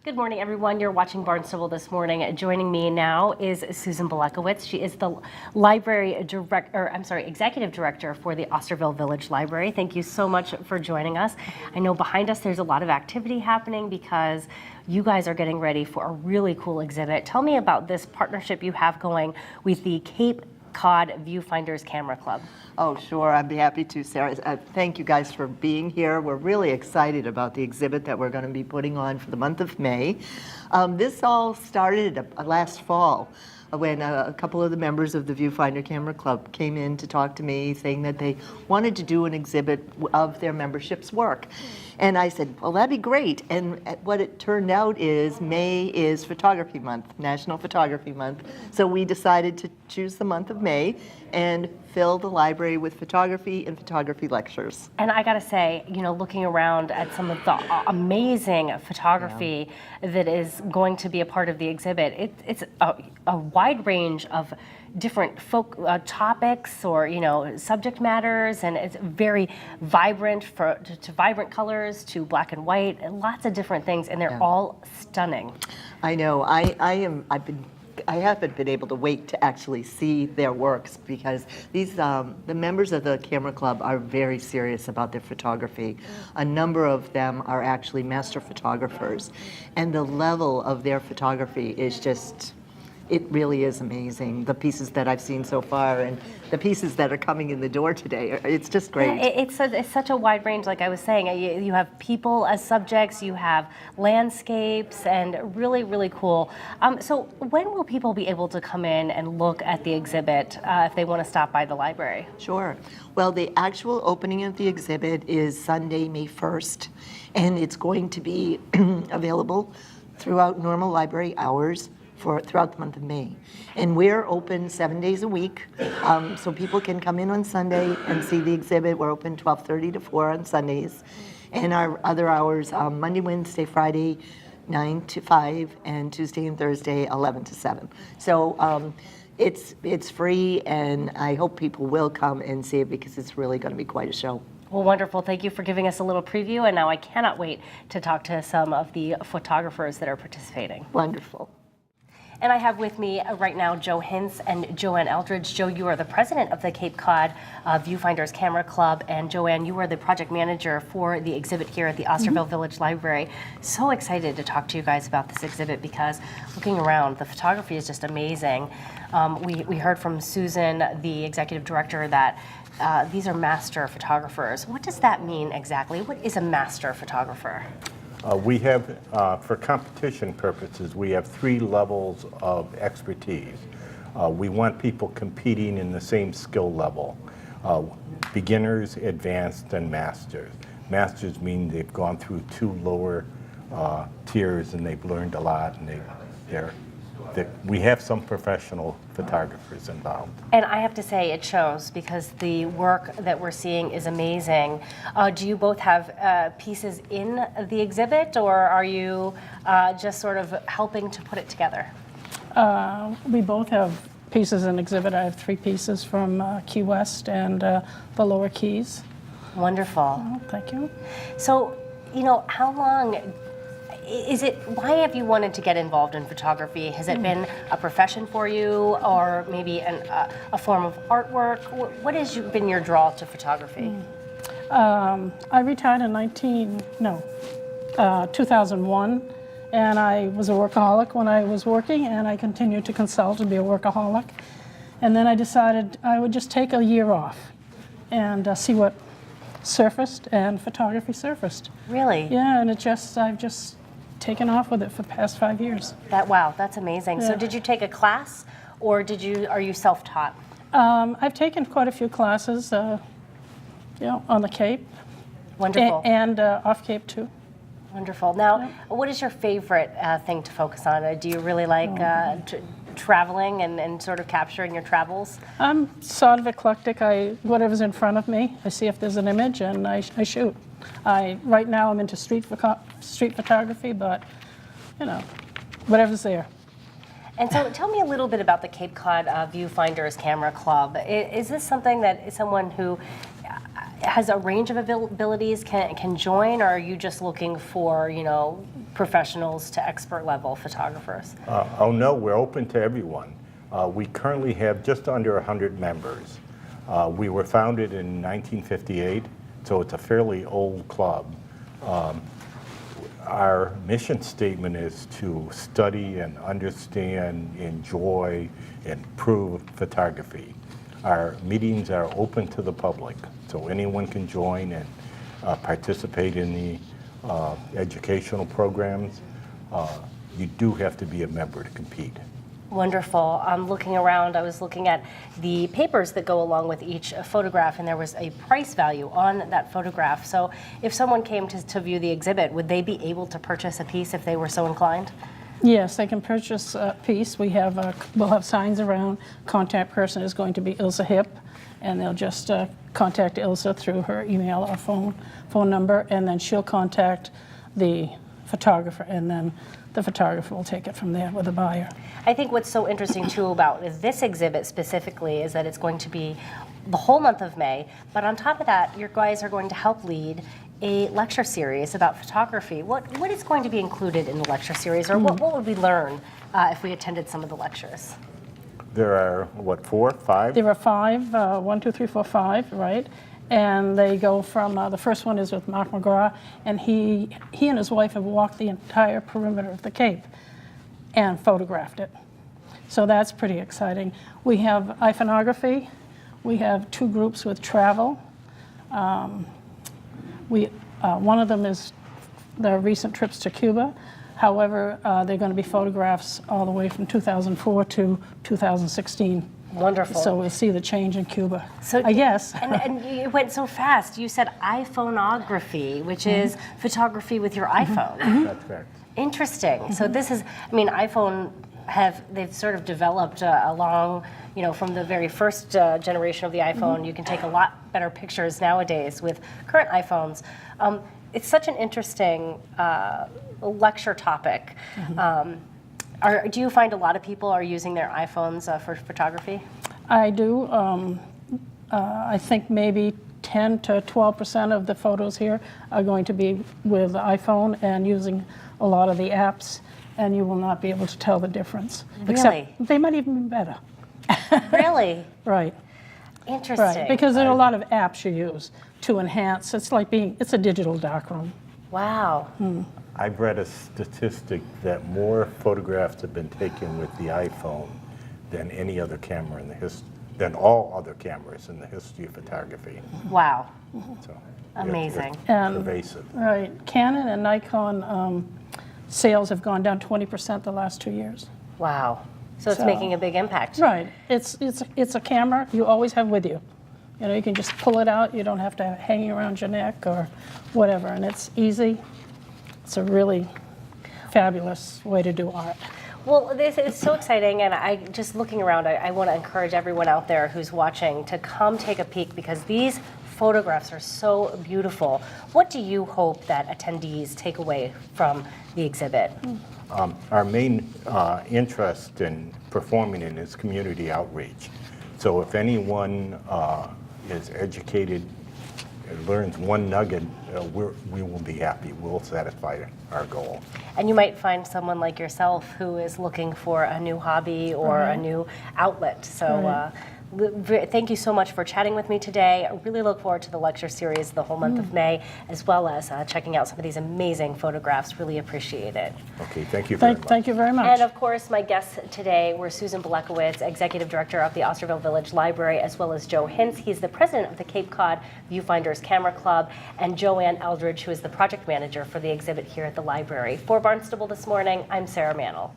Good morning, everyone. You're watching Barnstable this morning. Joining me now is Susan Balekowitz. She is the executive director for the Osterville Village Library. Thank you so much for joining us. I know behind us there's a lot of activity happening because you guys are getting ready for a really cool exhibit. Tell me about this partnership you have going with the Cape Cod Viewfinders Camera Club. Oh, sure. I'd be happy to, Sarah. Thank you guys for being here. We're really excited about the exhibit that we're going to be putting on for the month of May. This all started last fall when a couple of the members of the Viewfinder Camera Club came in to talk to me saying that they wanted to do an exhibit of their membership's work. And I said, well, that'd be great. And what it turned out is May is Photography Month, National Photography Month. So we decided to choose the month of May and fill the library with photography and photography lectures. And I gotta say, you know, looking around at some of the amazing photography that is going to be a part of the exhibit, it's a wide range of different topics or, you know, subject matters, and it's very vibrant, to vibrant colors, to black and white, and lots of different things, and they're all stunning. I know. I haven't been able to wait to actually see their works because these the members of the camera club are very serious about their photography. A number of them are actually master photographers, and the level of their photography is just, it really is amazing. The pieces that I've seen so far and the pieces that are coming in the door today, it's just great. Yeah, it's such a wide range, like I was saying. You have people as subjects, you have landscapes, and really, really cool. So when will people be able to come in and look at the exhibit if they want to stop by the library? Sure. Well, the actual opening of the exhibit is Sunday, May 1st, and it's going to be available throughout normal library hours throughout the month of May. And we're open 7 days a week, so people can come in on Sunday and see the exhibit. We're open 12:30 to 4 on Sundays. And our other hours, Monday, Wednesday, Friday, 9 to 5, and Tuesday and Thursday, 11 to 7. So it's free, and I hope people will come and see it because it's really going to be quite a show. Well, wonderful. Thank you for giving us a little preview, and now I cannot wait to talk to some of the photographers that are participating. Wonderful. And I have with me right now Joe Hintz and Joanne Eldridge. Joe, you are the president of the Cape Cod Viewfinders Camera Club, and Joanne, you are the project manager for the exhibit here at the Osterville Village Library. So excited to talk to you guys about this exhibit because looking around, the photography is just amazing. We heard from Susan, the executive director, that these are master photographers. What does that mean exactly? What is a master photographer? We have, for competition purposes, we have 3 levels of expertise. We want people competing in the same skill level. Beginners, advanced, and masters. Masters mean they've gone through 2 lower tiers and they've learned a lot, and we have some professional photographers involved. And I have to say it shows because the work that we're seeing is amazing. Do you both have pieces in the exhibit, or are you just sort of helping to put it together? We both have pieces in exhibit. I have 3 pieces from Key West and the Lower Keys. Wonderful. Oh, thank you. So, you know, how long why have you wanted to get involved in photography? Has it been a profession for you, or maybe a form of artwork? What has been your draw to photography? I retired in 2001, and I was a workaholic when I was working, and I continued to consult and be a workaholic. And then I decided I would just take a year off and see what surfaced, and photography surfaced. Really? Yeah, and I've just taken off with it for the past 5 years. Wow, that's amazing. Yeah. So did you take a class, or are you self-taught? I've taken quite a few classes, on the Cape. Wonderful. And off Cape too. Wonderful. Now, what is your favorite thing to focus on? Do you really like traveling and sort of capturing your travels? I'm sort of eclectic. Whatever's in front of me, I see if there's an image and I shoot. Right now I'm into street photography, but you know, whatever's there. And so tell me a little bit about the Cape Cod Viewfinders Camera Club. Is this something that someone who has a range of abilities can join, or are you just looking for, professionals to expert level photographers? Oh no, we're open to everyone. We currently have just under 100 members. We were founded in 1958, so it's a fairly old club. Our mission statement is to study and understand, enjoy, and improve photography. Our meetings are open to the public, so anyone can join and participate in the educational programs. You do have to be a member to compete. Wonderful. I'm looking around. I was looking at the papers that go along with each photograph, and there was a price value on that photograph. So if someone came to view the exhibit, would they be able to purchase a piece if they were so inclined? Yes, they can purchase a piece. We'll have signs around. Contact person is going to be Ilsa Hip, and they'll just contact Ilsa through her email or phone number, and then she'll contact the photographer, and then the photographer will take it from there with the buyer. I think what's so interesting too about this exhibit specifically is that it's going to be the whole month of May, but on top of that, your guys are going to help lead a lecture series about photography. What is going to be included in the lecture series, or what would we learn if we attended some of the lectures? There are, what, 4, 5? There are 5, 1, 2, 3, 4, 5, right? And they go from, the first one is with Mark McGraw, and he and his wife have walked the entire perimeter of the Cape and photographed it. So that's pretty exciting. We have iPhoneography. We have 2 groups with travel. One of them is their recent trips to Cuba. However, they're going to be photographs all the way from 2004 to 2016. Wonderful. So we'll see the change in Cuba, So, I guess. And you went so fast. You said iPhoneography, which is photography with your iPhone. That's correct. Interesting. So this is, iPhone they've sort of developed along, from the very first generation of the iPhone. You can take a lot better pictures nowadays with current iPhones. It's such an interesting lecture topic. Do you find a lot of people are using their iPhones for photography? I do. I think maybe 10 to 12% of the photos here are going to be with the iPhone and using a lot of the apps, and you will not be able to tell the difference. Really? Except they might even be better. Really? Right. Interesting. Right. Because there are a lot of apps you use to enhance. It's a digital darkroom. Wow. I've read a statistic that more photographs have been taken with the iPhone than any other camera in the than all other cameras in the history of photography. Wow. So Amazing. It's pervasive. Right. Canon and Nikon sales have gone down 20% the last 2 years. Wow. So it's So- making a big impact. Right. It's a camera you always have with you. You can just pull it out. You don't have to hang it around your neck or whatever, and it's easy. It's a really fabulous way to do art. Well, this is so exciting, and just looking around, I want to encourage everyone out there who's watching to come take a peek, because these photographs are so beautiful. What do you hope that attendees take away from the exhibit? Our main interest in performing in is community outreach. So if anyone is educated and learns one nugget, we will be happy. We'll satisfy our goal. And you might find someone like yourself who is looking for a new hobby or a new outlet. So thank you so much for chatting with me today. I really look forward to the lecture series the whole month of May, as well as checking out some of these amazing photographs. Really appreciate it. Okay, thank you very much. Thank you very much. And of course, my guests today were Susan Blekowitz, Executive Director of the Osterville Village Library, as well as Joe Hintz. He's the President of the Cape Cod Viewfinders Camera Club, and Joanne Eldridge, who is the Project Manager for the exhibit here at the library. For Barnstable This Morning, I'm Sarah Mannel.